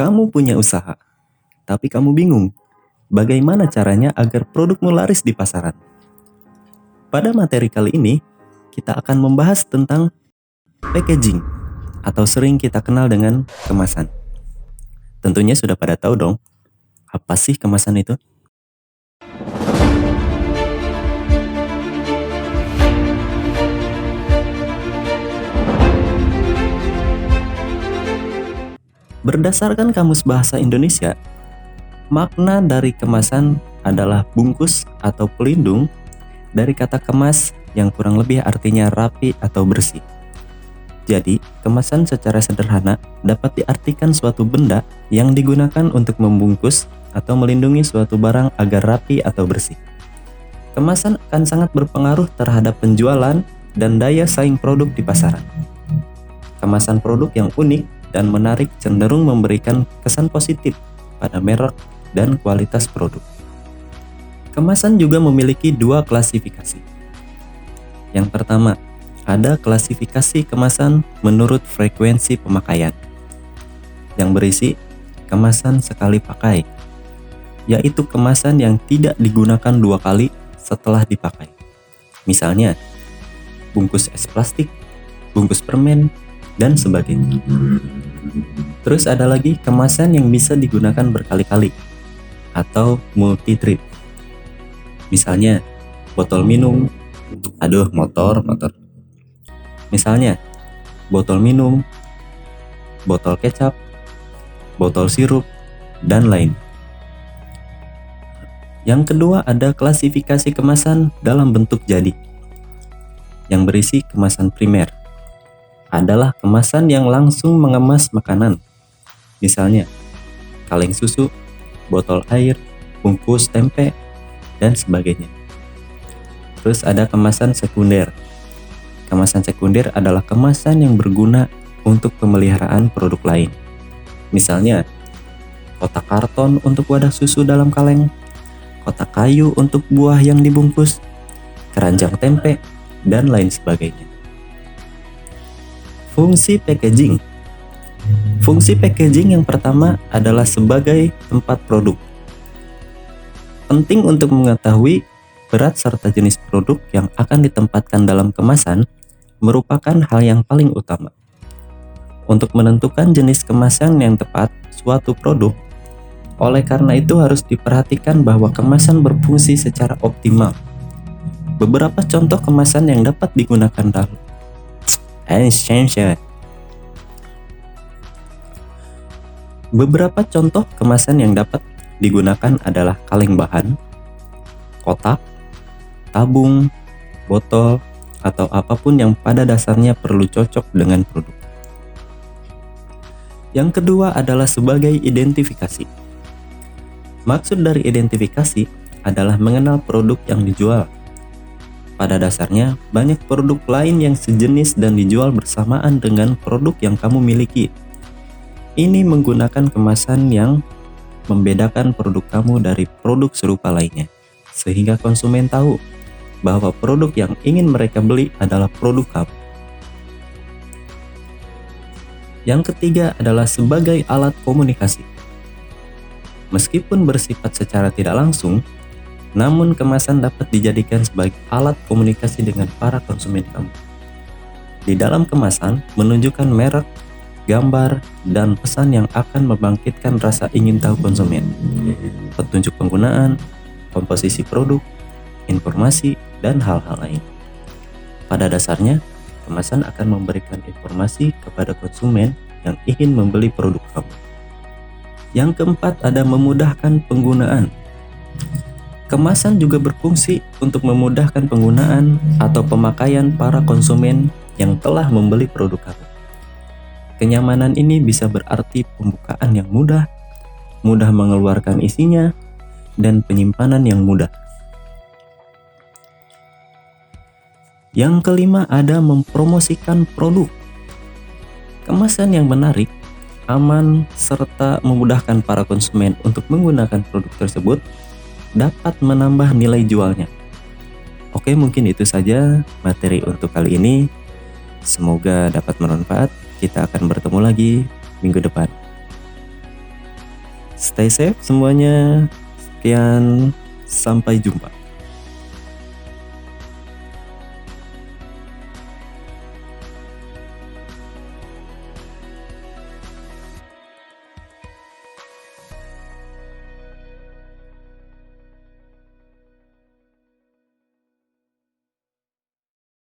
Kamu punya usaha, tapi kamu bingung bagaimana caranya agar produkmu laris di pasaran. Pada materi kali ini, kita akan membahas tentang packaging atau sering kita kenal dengan kemasan. Tentunya sudah pada tahu dong, apa sih kemasan itu? Berdasarkan Kamus Bahasa Indonesia, makna dari kemasan adalah bungkus atau pelindung dari kata kemas yang kurang lebih artinya rapi atau bersih. Jadi, kemasan secara sederhana dapat diartikan suatu benda yang digunakan untuk membungkus atau melindungi suatu barang agar rapi atau bersih. Kemasan akan sangat berpengaruh terhadap penjualan dan daya saing produk di pasaran. Kemasan produk yang unik dan menarik cenderung memberikan kesan positif pada merek dan kualitas produk. Kemasan juga memiliki dua klasifikasi. Yang pertama, ada klasifikasi kemasan menurut frekuensi pemakaian, yang berisi kemasan sekali pakai, yaitu kemasan yang tidak digunakan dua kali setelah dipakai. Misalnya, bungkus es plastik, bungkus permen, dan sebagainya. Terus ada lagi kemasan yang bisa digunakan berkali-kali atau multi-trip. Misalnya, botol minum, motor. Misalnya, botol minum, botol kecap, botol sirup, dan lain. Yang kedua ada klasifikasi kemasan dalam bentuk jadi, yang berisi kemasan primer. Adalah kemasan yang langsung mengemas makanan. Misalnya, kaleng susu, botol air, bungkus tempe, dan sebagainya. Terus ada kemasan sekunder. Kemasan sekunder adalah kemasan yang berguna untuk pemeliharaan produk lain. Misalnya, kotak karton untuk wadah susu dalam kaleng, kotak kayu untuk buah yang dibungkus, keranjang tempe, dan lain sebagainya. Fungsi packaging. Fungsi packaging yang pertama adalah sebagai tempat produk. Penting untuk mengetahui berat serta jenis produk yang akan ditempatkan dalam kemasan merupakan hal yang paling utama. Untuk menentukan jenis kemasan yang tepat suatu produk, oleh karena itu harus diperhatikan bahwa kemasan berfungsi secara optimal. Beberapa contoh kemasan yang dapat digunakan dalam Beberapa contoh kemasan yang dapat digunakan adalah kaleng bahan, kotak, tabung, botol, atau apapun yang pada dasarnya perlu cocok dengan produk. Yang kedua adalah sebagai identifikasi. Maksud dari identifikasi adalah mengenal produk yang dijual. Pada dasarnya, banyak produk lain yang sejenis dan dijual bersamaan dengan produk yang kamu miliki. Ini menggunakan kemasan yang membedakan produk kamu dari produk serupa lainnya, sehingga konsumen tahu bahwa produk yang ingin mereka beli adalah produk kamu. Yang ketiga adalah sebagai alat komunikasi. Meskipun bersifat secara tidak langsung, namun kemasan dapat dijadikan sebagai alat komunikasi dengan para konsumen kamu. Di dalam kemasan menunjukkan merek, gambar, dan pesan yang akan membangkitkan rasa ingin tahu konsumen, petunjuk penggunaan, komposisi produk, informasi, dan hal-hal lain. Pada dasarnya, kemasan akan memberikan informasi kepada konsumen yang ingin membeli produk kamu. Yang keempat ada memudahkan penggunaan. Kemasan juga berfungsi untuk memudahkan penggunaan atau pemakaian para konsumen yang telah membeli produk kamu. Kenyamanan ini bisa berarti pembukaan yang mudah, mudah mengeluarkan isinya, dan penyimpanan yang mudah. Yang kelima ada mempromosikan produk. Kemasan yang menarik, aman, serta memudahkan para konsumen untuk menggunakan produk tersebut dapat menambah nilai jualnya. Oke, mungkin itu saja materi untuk kali ini. Semoga dapat bermanfaat. Kita akan bertemu lagi minggu depan. Stay safe semuanya. Sekian, sampai jumpa.